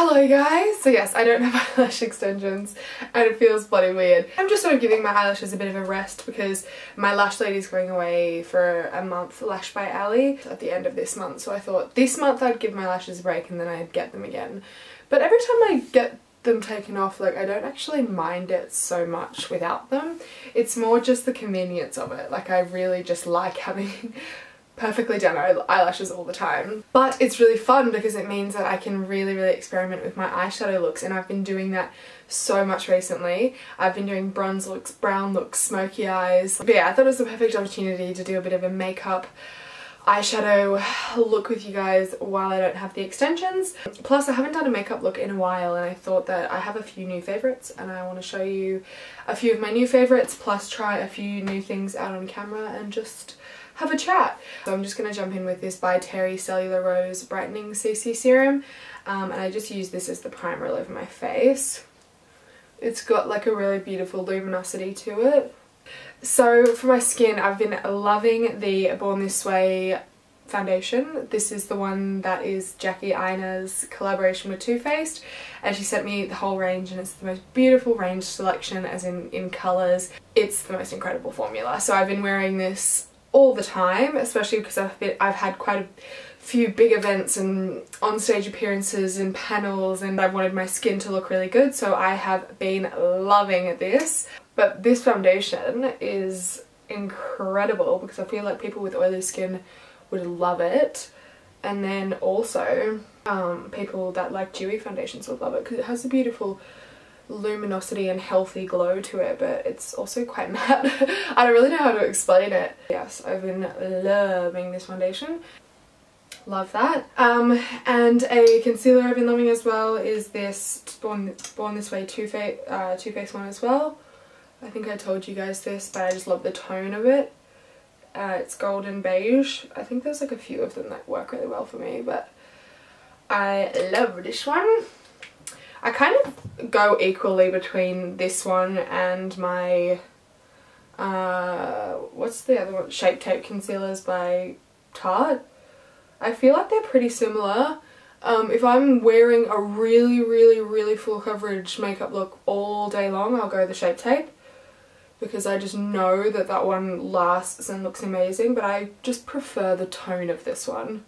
Hello guys! So yes, I don't have eyelash extensions and it feels bloody weird. I'm just sort of giving my eyelashes a bit of a rest because my lash lady's going away for a month, Lash by Ali, at the end of this month. So I thought this month I'd give my lashes a break and then I'd get them again. But every time I get them taken off, like, I don't actually mind it so much without them. It's more just the convenience of it. Like, I really just like having perfectly done eyelashes all the time. But it's really fun because it means that I can really experiment with my eyeshadow looks, and I've been doing that so much recently. I've been doing bronze looks, brown looks, smoky eyes. But yeah, I thought it was the perfect opportunity to do a bit of a makeup eyeshadow look with you guys while I don't have the extensions. Plus I haven't done a makeup look in a while, and I thought that I have a few new favourites and I want to show you a few of my new favourites, plus try a few new things out on camera and just have a chat. So I'm just going to jump in with this by Terry Cellular Rose Brightening CC Serum, and I just use this as the primer all over my face. It's got like a really beautiful luminosity to it. So for my skin, I've been loving the Born This Way foundation. This is the one that is Jackie Aina's collaboration with Too Faced, and she sent me the whole range, and it's the most beautiful range selection, as in colours. It's the most incredible formula. So I've been wearing this all the time, especially because I've had quite a few big events and on-stage appearances and panels, and I wanted my skin to look really good, so I have been loving this. But this foundation is incredible because I feel like people with oily skin would love it, and then also people that like dewy foundations would love it because it has a beautiful luminosity and healthy glow to it, but it's also quite matte. I don't really know how to explain it. Yes, I've been loving this foundation. Love that. And a concealer I've been loving as well is this Born This Way Too Faced one as well. I think I told you guys this, but I just love the tone of it. It's golden beige. I think there's like a few of them that work really well for me, but I love this one. I kind of go equally between this one and my, what's the other one? Shape Tape concealers by Tarte. I feel like they're pretty similar. If I'm wearing a really full coverage makeup look all day long, I'll go the Shape Tape, because I just know that that one lasts and looks amazing, but I just prefer the tone of this one.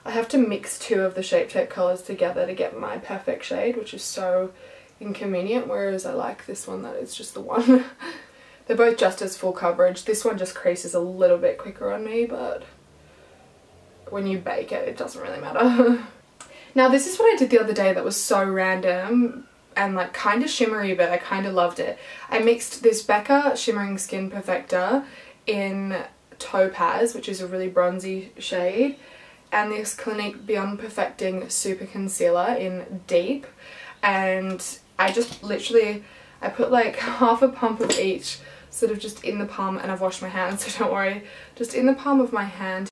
I have to mix two of the Shape Tape colours together to get my perfect shade, which is so inconvenient, whereas I like this one that is just the one. They're both just as full coverage. This one just creases a little bit quicker on me, but when you bake it, it doesn't really matter. Now this is what I did the other day that was so random and like kind of shimmery, but I kind of loved it. I mixed this Becca Shimmering Skin Perfector in Topaz, which is a really bronzy shade, and this Clinique Beyond Perfecting Super Concealer in Deep, and I just literally, I put like half a pump of each sort of just in the palm, and I've washed my hands so don't worry, just in the palm of my hand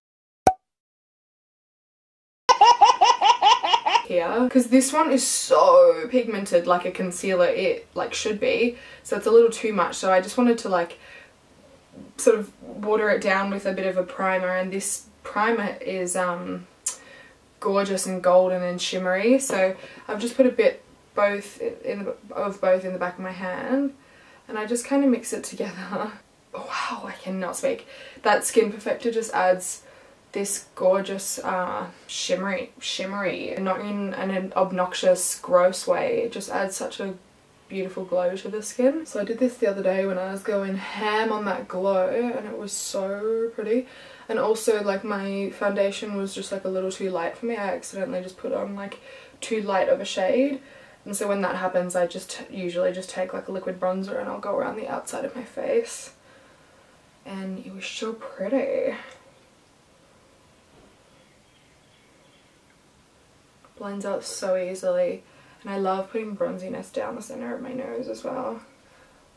here, because this one is so pigmented like a concealer it like should be, so it's a little too much, so I just wanted to like sort of water it down with a bit of a primer, and this primer is gorgeous and golden and shimmery, so I've just put a bit of both in the back of my hand, and I just kind of mix it together. Wow, I cannot speak. That Skin Perfector just adds this gorgeous shimmery, not in an obnoxious gross way, it just adds such a beautiful glow to the skin. So I did this the other day when I was going ham on that glow, and it was so pretty. And also like my foundation was just like a little too light for me. I accidentally just put on like too light of a shade, and so when that happens I just usually just take like a liquid bronzer and I'll go around the outside of my face, and it was so pretty. Blends out so easily, and I love putting bronziness down the center of my nose as well.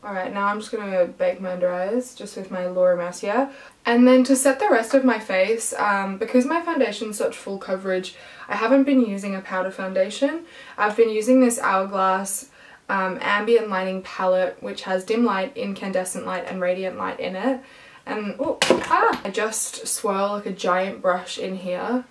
Alright, now I'm just going to bake my under eyes just with my Laura Mercier. And then to set the rest of my face, because my foundation's such full coverage, I haven't been using a powder foundation. I've been using this Hourglass Ambient Lighting palette, which has dim light, incandescent light and radiant light in it. And I just swirl like a giant brush in here,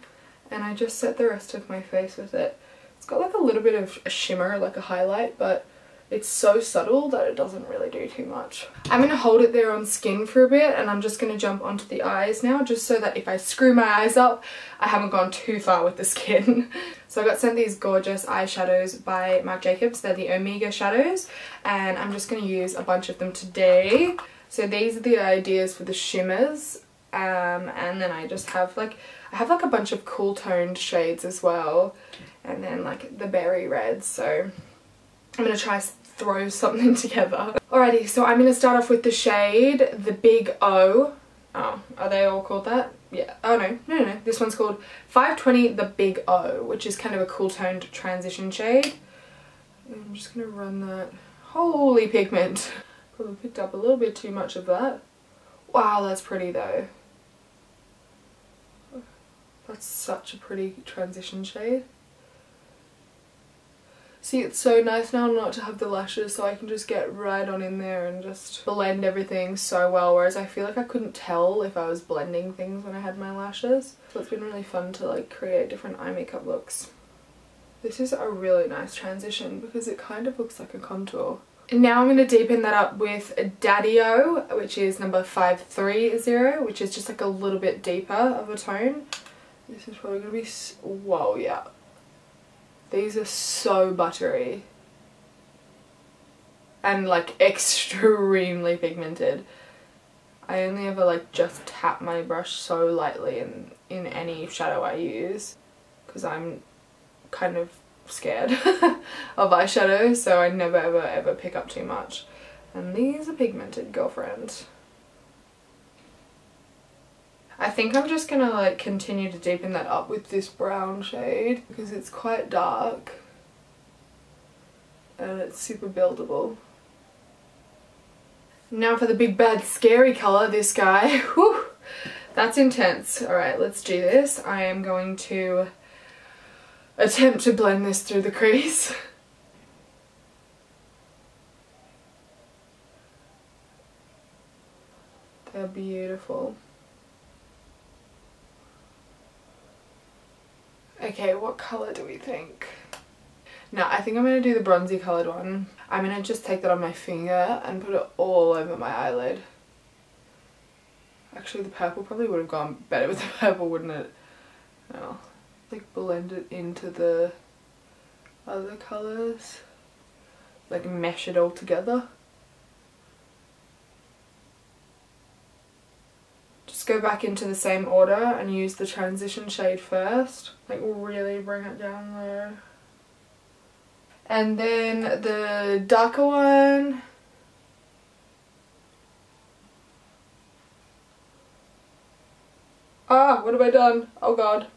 and I just set the rest of my face with it. It's got like a little bit of a shimmer, like a highlight, but it's so subtle that it doesn't really do too much. I'm going to hold it there on skin for a bit, and I'm just going to jump onto the eyes now, just so that if I screw my eyes up, I haven't gone too far with the skin. So I got sent these gorgeous eyeshadows by Marc Jacobs. They're the Omega shadows, and I'm just going to use a bunch of them today. So these are the ideas for the shimmers, and then I just have like, I have like a bunch of cool toned shades as well, and then like the berry reds. So I'm going to try throw something together. Alrighty, so I'm going to start off with the shade, the Big O. Oh, are they all called that? Yeah. Oh no. This one's called 520 the Big O, which is kind of a cool toned transition shade. I'm just going to run that. Holy pigment. Probably picked up a little bit too much of that. Wow, that's pretty though. That's such a pretty transition shade. See, it's so nice now not to have the lashes, so I can just get right on in there and just blend everything so well, whereas I feel like I couldn't tell if I was blending things when I had my lashes. So it's been really fun to like create different eye makeup looks. This is a really nice transition because it kind of looks like a contour. And now I'm going to deepen that up with Daddy-O, which is number 530, which is just like a little bit deeper of a tone. This is probably going to be, whoa, yeah. These are so buttery and like extremely pigmented. I only ever like just tap my brush so lightly in any shadow I use because I'm kind of scared of eyeshadow, so I never ever pick up too much. And these are pigmented, girlfriend. I think I'm just gonna like continue to deepen that up with this brown shade because it's quite dark and it's super buildable. Now for the big bad scary colour, this guy. Whew, that's intense. Alright, let's do this. I am going to attempt to blend this through the crease. They're beautiful. Okay, what colour do we think? No, I think I'm going to do the bronzy coloured one. I'm going to just take that on my finger and put it all over my eyelid. Actually, the purple probably would have gone better with the purple, wouldn't it? No. Like blend it into the other colours. Like mesh it all together. Just go back into the same order and use the transition shade first. Like really bring it down there. And then the darker one. Ah, what have I done? Oh god.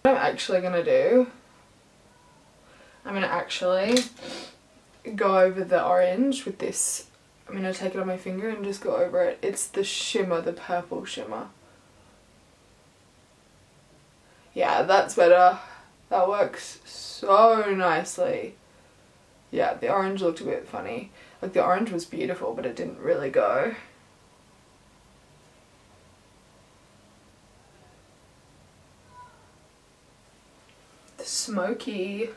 What I'm actually gonna do, I'm gonna actually go over the orange with this. I'm gonna take it on my finger and just go over it. It's the shimmer, the purple shimmer. Yeah, that's better. That works so nicely. Yeah, the orange looked a bit funny. Like the orange was beautiful, but it didn't really go. The Smokey.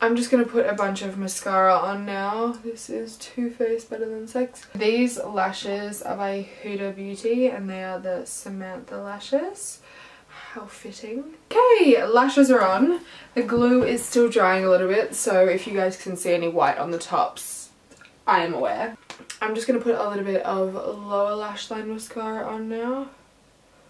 I'm just going to put a bunch of mascara on now. This is Too Faced Better Than Sex. These lashes are by Huda Beauty and they are the Samantha Lashes. How fitting. Okay, lashes are on. The glue is still drying a little bit, so if you guys can see any white on the tops, I am aware. I'm just going to put a little bit of lower lash line mascara on now.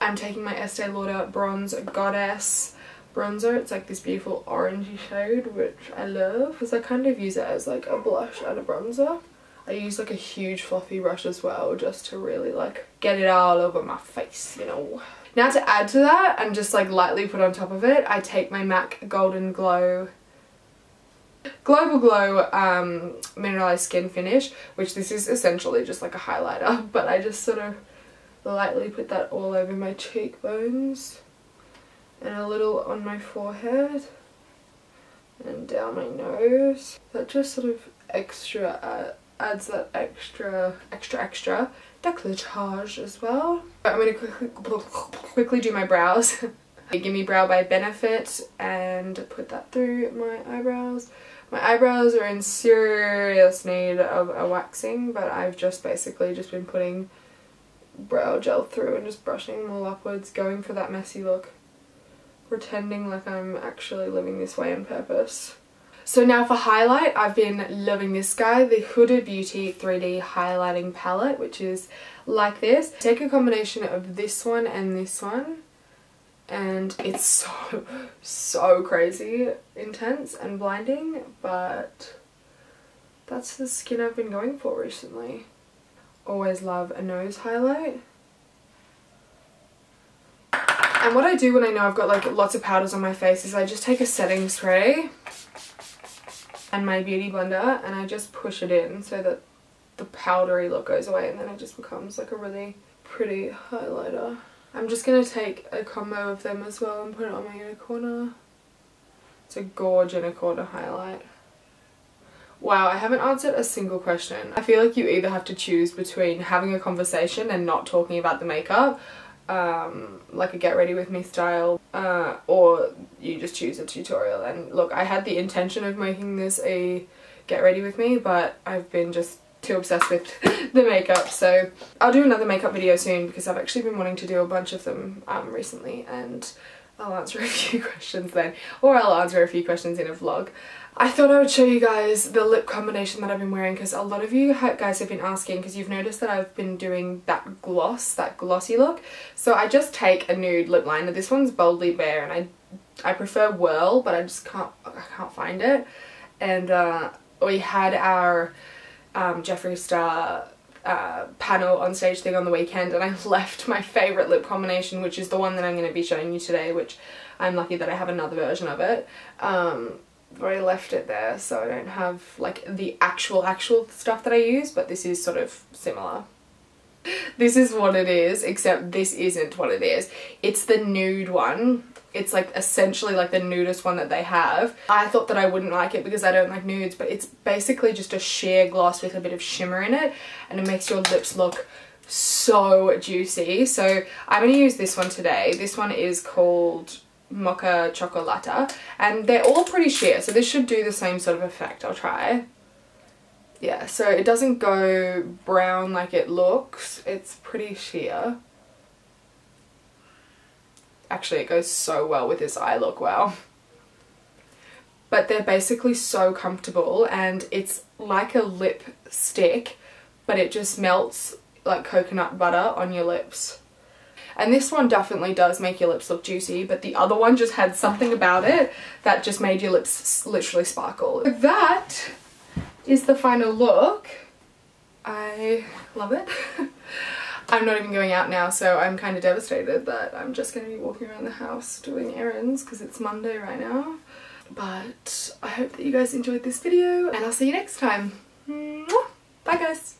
I'm taking my Estee Lauder Bronze Goddess bronzer. It's like this beautiful orangey shade, which I love because I kind of use it as like a blush and a bronzer. I use like a huge fluffy brush as well just to really like get it all over my face, you know. Now to add to that and just like lightly put on top of it, I take my MAC Golden Glow Global Glow Mineralized Skin Finish, which this is essentially just like a highlighter, but I just sort of lightly put that all over my cheekbones and a little on my forehead and down my nose. That just sort of adds that extra décolletage as well. I'm going to quickly do my brows. Give Me Brow by Benefit and put that through my eyebrows. My eyebrows are in serious need of a waxing, but I've just basically just been putting brow gel through and just brushing them all upwards, going for that messy look, pretending like I'm actually living this way on purpose. So now for highlight, I've been loving this guy, the Huda Beauty 3D highlighting palette, which is like this. Take a combination of this one and this one, and it's so crazy intense and blinding, but that's the skin I've been going for recently. Always love a nose highlight. And what I do when I know I've got like lots of powders on my face is I just take a setting spray and my beauty blender and I just push it in so that the powdery look goes away, and then it just becomes like a really pretty highlighter. I'm just going to take a combo of them as well and put it on my inner corner. It's a gorge inner corner highlight. Wow, I haven't answered a single question. I feel like you either have to choose between having a conversation and not talking about the makeup, like a get ready with me style, or you just choose a tutorial. And look, I had the intention of making this a get ready with me, but I've been just too obsessed with the makeup, so I'll do another makeup video soon because I've actually been wanting to do a bunch of them recently, and I'll answer a few questions then, or I'll answer a few questions in a vlog. I thought I would show you guys the lip combination that I've been wearing because a lot of you guys have been asking, because you've noticed that I've been doing that gloss, that glossy look. So I just take a nude lip liner. This one's Boldly Bare, and I prefer Whirl, but I can't find it. And we had our Jeffree Star panel on stage thing on the weekend, and I left my favourite lip combination, which is the one that I'm going to be showing you today, which I'm lucky that I have another version of it, but I left it there so I don't have like the actual stuff that I use, but this is sort of similar. This is what it is, except this isn't what it is. It's the nude one. It's like essentially like the nudist one that they have. I thought that I wouldn't like it because I don't like nudes, but it's basically just a sheer gloss with a bit of shimmer in it, and it makes your lips look so juicy. So I'm going to use this one today. This one is called Mocha Chocolata, and they're all pretty sheer, so this should do the same sort of effect. I'll try. Yeah, so it doesn't go brown like it looks. It's pretty sheer. Actually, it goes so well with this eye look, wow. But they're basically so comfortable, and it's like a lip stick, but it just melts like coconut butter on your lips. And this one definitely does make your lips look juicy, but the other one just had something about it that just made your lips literally sparkle. That is the final look. I love it. I'm not even going out now, so I'm kind of devastated that I'm just going to be walking around the house doing errands because it's Monday right now. But I hope that you guys enjoyed this video, and I'll see you next time. Bye guys!